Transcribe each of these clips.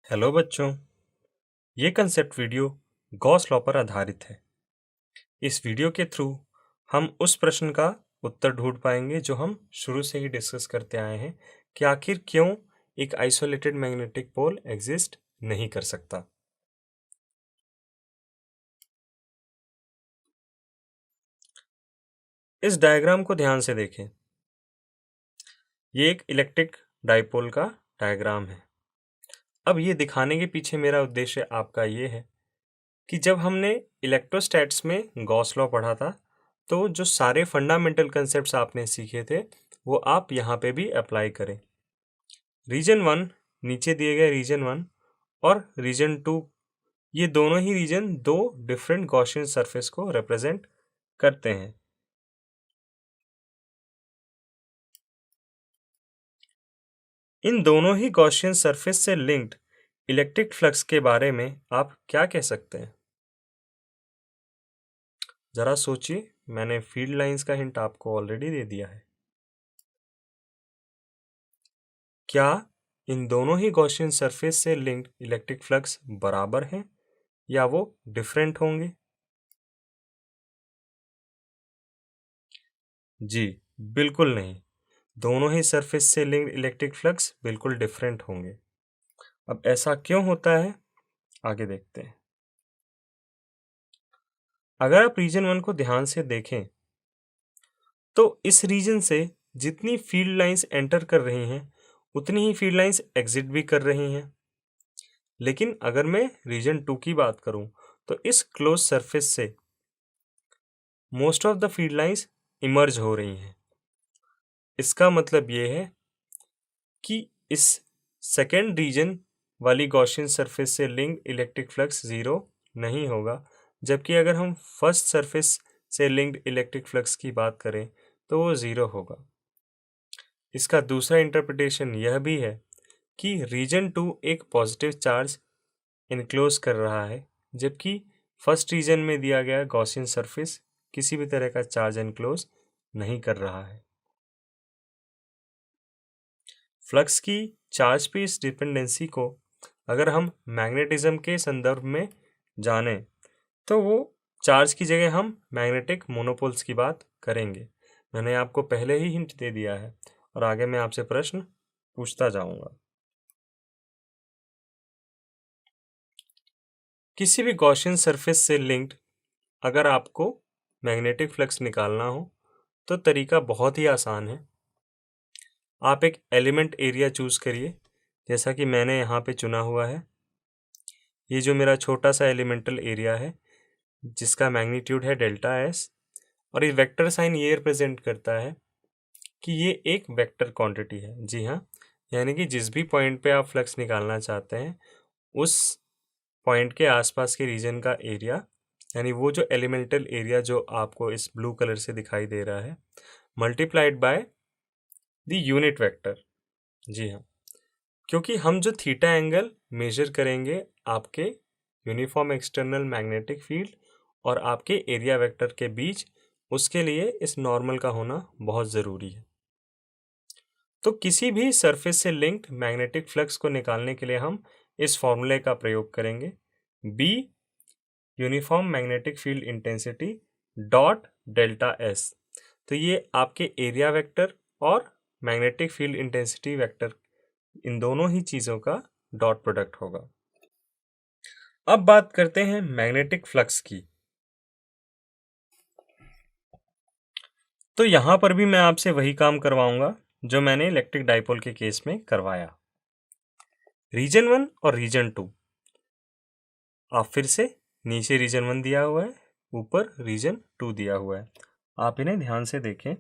Hello बच्चों, ये concept video Gauss law पर आधारित है। इस वीडियो के थ्रू हम उस प्रश्न का उत्तर ढूंढ पाएंगे जो हम शुरू से ही डिस्कस करते आए हैं कि आखिर क्यों एक आइसोलेटेड मैग्नेटिक पोल एग्जिस्ट नहीं कर सकता। इस डायग्राम को ध्यान से देखें। ये एक इलेक्ट्रिक डाइपोल का डायग्राम है। अब ये दिखाने के पीछे मेरा उद्देश्य आपका ये है कि जब हमने इलेक्ट्रोस्टैट्स में गॉस लॉ पढ़ा था तो जो सारे फंडामेंटल कंसेप्ट्स आपने सीखे थे वो आप यहाँ पे भी अप्लाई करें। रीजन वन, नीचे दिए गए रीजन वन और रीजन टू, ये दोनों ही रीजन दो डिफरेंट गॉसियन सरफेस को रिप्रेजेंट करते हैं। इन दोनों ही गॉसियन सरफेस से लिंक्ड इलेक्ट्रिक फ्लक्स के बारे में आप क्या कह सकते हैं? जरा सोचिए, मैंने फील्ड लाइंस का हिंट आपको ऑलरेडी दे दिया है। क्या इन दोनों ही गॉसियन सरफेस से लिंक्ड इलेक्ट्रिक फ्लक्स बराबर हैं या वो डिफरेंट होंगे? जी, बिल्कुल नहीं। दोनों ही सरफेस से लिंक्ड इलेक्ट्रिक फ्लक्स बिल्कुल डिफरेंट होंगे। अब ऐसा क्यों होता है, आगे देखते हैं। अगर आप रीजन वन को ध्यान से देखें तो इस रीजन से जितनी फील्ड लाइंस एंटर कर रही हैं उतनी ही फील्ड लाइंस एग्जिट भी कर रही हैं। लेकिन अगर मैं रीजन टू की बात करूं तो इस क्लोज सरफेस से most of the field lines emerge हो रही हैं। इसका मतलब ये है कि इस सेकेंड रीजन वाली गॉसियन सरफेस से लिंक्ड इलेक्ट्रिक फ्लक्स ज़ीरो नहीं होगा, जबकि अगर हम फर्स्ट सरफेस से लिंक्ड इलेक्ट्रिक फ्लक्स की बात करें तो वो ज़ीरो होगा। इसका दूसरा इंटरप्रिटेशन यह भी है कि रीजन टू एक पॉजिटिव चार्ज इनक्लोज कर रहा है, जबकि फर्स्ट रीजन में दिया गया गॉसियन सरफेस किसी भी तरह का चार्ज इनक्लोज नहीं कर रहा है। फ्लक्स की चार्ज पे इस डिपेंडेंसी को अगर हम मैग्नेटिज्म के संदर्भ में जानें तो वो चार्ज की जगह हम मैग्नेटिक मोनोपोल्स की बात करेंगे। मैंने आपको पहले ही हिंट दे दिया है और आगे मैं आपसे प्रश्न पूछता जाऊंगा। किसी भी गॉसियन सरफेस से लिंक्ड अगर आपको मैग्नेटिक फ्लक्स निकालना हो तो तरीका बहुत ही आसान है। आप एक एलिमेंट एरिया चूज करिए, जैसा कि मैंने यहाँ पे चुना हुआ है। ये जो मेरा छोटा सा एलिमेंटल एरिया है जिसका मैग्नीट्यूड है डेल्टा एस, और ये वेक्टर साइन ये रिप्रेजेंट करता है कि ये एक वेक्टर क्वांटिटी है। जी हाँ, यानी कि जिस भी पॉइंट पे आप फ्लक्स निकालना चाहते हैं उस पॉइंट के आसपास के रीजन का एरिया, यानी वो जो एलिमेंटल एरिया जो आपको इस ब्लू कलर से दिखाई दे रहा है, multiplied by the unit vector. जी हाँ, क्योंकि हम जो थीटा एंगल मेजर करेंगे आपके यूनिफॉर्म एक्सटर्नल मैग्नेटिक फील्ड और आपके एरिया वेक्टर के बीच, उसके लिए इस नॉर्मल का होना बहुत ज़रूरी है। तो किसी भी सरफेस से लिंक्ड मैग्नेटिक फ्लक्स को निकालने के लिए हम इस फॉर्मूले का प्रयोग करेंगे, be uniform magnetic field intensity dot delta S. तो ये आपके एरिया वेक्टर और मैग्नेटिक फील्ड इंटेंसिटी वेक्टर, इन दोनों ही चीज़ों का डॉट प्रोडक्ट होगा। अब बात करते हैं मैग्नेटिक फ्लक्स की। तो यहां पर भी मैं आपसे वही काम करवाऊंगा जो मैंने इलेक्ट्रिक डाइपोल के केस में करवाया। रीजन वन और रीजन टू, आप फिर से नीचे रीजन वन दिया हुआ है, ऊपर रीजन टू दिया हुआ है। आप इन्हें ध्यान से देखें,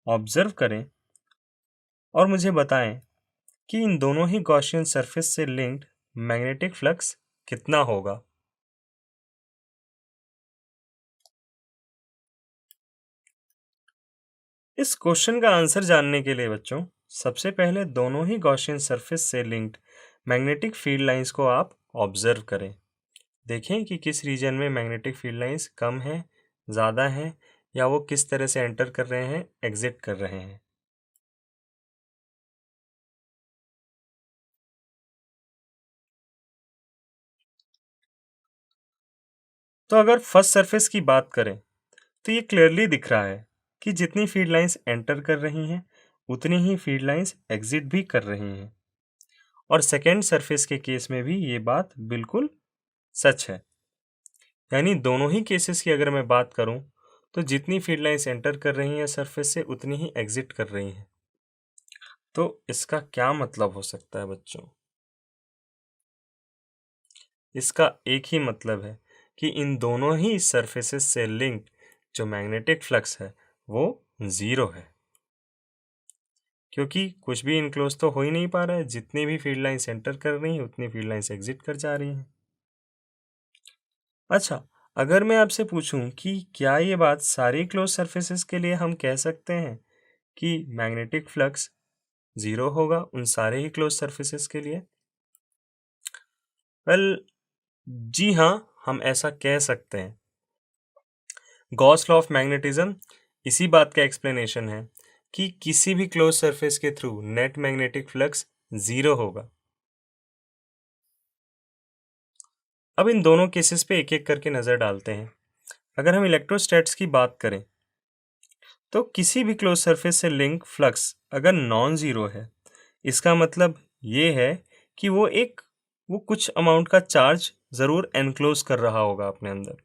ऑब्जर्व करें और मुझे बताएं कि इन दोनों ही गॉसियन सरफेस से लिंक्ड मैग्नेटिक फ्लक्स कितना होगा। इस क्वेश्चन का आंसर जानने के लिए बच्चों, सबसे पहले दोनों ही गॉसियन सरफेस से लिंक्ड मैग्नेटिक फील्ड लाइंस को आप ऑब्जर्व करें। देखें कि किस रीजन में मैग्नेटिक फील्ड लाइंस कम है, ज़्यादा है, या वो किस तरह से एंटर कर रहे हैं, एग्जिट कर रहे हैं। तो अगर फर्स्ट सरफेस की बात करें तो ये क्लियरली दिख रहा है कि जितनी फील्ड लाइंस एंटर कर रही हैं उतनी ही फील्ड लाइंस एग्जिट भी कर रही हैं। और सेकेंड सरफेस के केस में भी ये बात बिल्कुल सच है। यानी दोनों ही केसेस की अगर मैं बात करूं तो जितनी फील्ड लाइंस एंटर कर रही हैं सरफेस से उतनी ही एग्जिट कर रही हैं। तो इसका क्या मतलब हो सकता है बच्चों? इसका एक ही मतलब है कि इन दोनों ही सरफेसेस से लिंक जो मैग्नेटिक फ्लक्स है वो ज़ीरो है, क्योंकि कुछ भी इनक्लोज तो हो ही नहीं पा रहा है। जितनी भी फील्ड लाइंस एंटर कर रही हैं उतनी फील्ड लाइंस एग्जिट कर जा रही हैं। अच्छा, अगर मैं आपसे पूछूं कि क्या ये बात सारी क्लोज सरफेसेस के लिए हम कह सकते हैं कि मैग्नेटिक फ्लक्स ज़ीरो होगा उन सारे ही क्लोज सरफेसेस के लिए? वेल, जी हाँ, हम ऐसा कह सकते हैं। गॉस लॉ ऑफ मैग्नेटिज्म इसी बात का एक्सप्लेनेशन है कि किसी भी क्लोज सरफेस के through net magnetic flux zero होगा। अब इन दोनों केसेस पे एक एक करके नज़र डालते हैं। अगर हम इलेक्ट्रोस्टैट्स की बात करें तो किसी भी क्लोज सरफेस से लिंक फ्लक्स अगर नॉन ज़ीरो है, इसका मतलब ये है कि वो कुछ अमाउंट का चार्ज ज़रूर एनक्लोज कर रहा होगा अपने अंदर।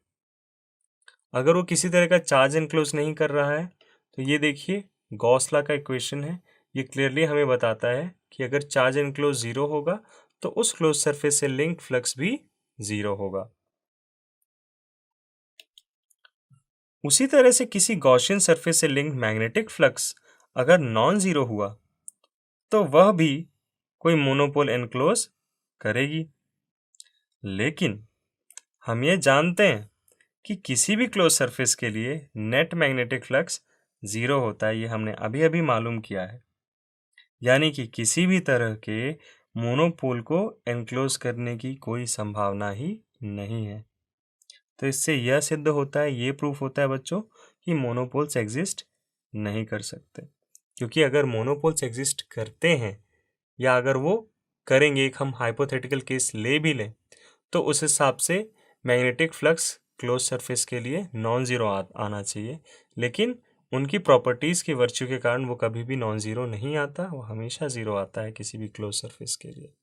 अगर वो किसी तरह का चार्ज एनक्लोज नहीं कर रहा है तो ये देखिए गॉस लॉ का इक्वेशन है, ये क्लियरली हमें बताता है कि अगर चार्ज एनक्लोज ज़ीरो होगा तो उस क्लोज सरफेस से लिंक फ्लक्स भी ज़ीरो होगा। उसी तरह से किसी गॉसियन सरफेस से लिंक मैग्नेटिक फ्लक्स अगर नॉन ज़ीरो हुआ तो वह भी कोई मोनोपोल एनक्लोज करेगी। लेकिन हम ये जानते हैं कि किसी भी क्लोज सरफेस के लिए नेट मैग्नेटिक फ्लक्स ज़ीरो होता है, ये हमने अभी अभी मालूम किया है। यानी कि किसी भी तरह के मोनोपोल को एनक्लोज करने की कोई संभावना ही नहीं है। तो इससे यह सिद्ध होता है, ये प्रूफ होता है बच्चों कि मोनोपोल्स एग्जिस्ट नहीं कर सकते। क्योंकि अगर मोनोपोल्स एग्जिस्ट करते हैं या अगर वो करेंगे, एक हम हाइपोथेटिकल केस ले भी लें, तो उस हिसाब से मैग्नेटिक फ्लक्स क्लोज सरफेस के लिए नॉन ज़ीरो आना चाहिए। लेकिन उनकी प्रॉपर्टीज़ की वर्च्यू के कारण वो कभी भी नॉन ज़ीरो नहीं आता, वो हमेशा ज़ीरो आता है किसी भी क्लोज सरफेस के लिए।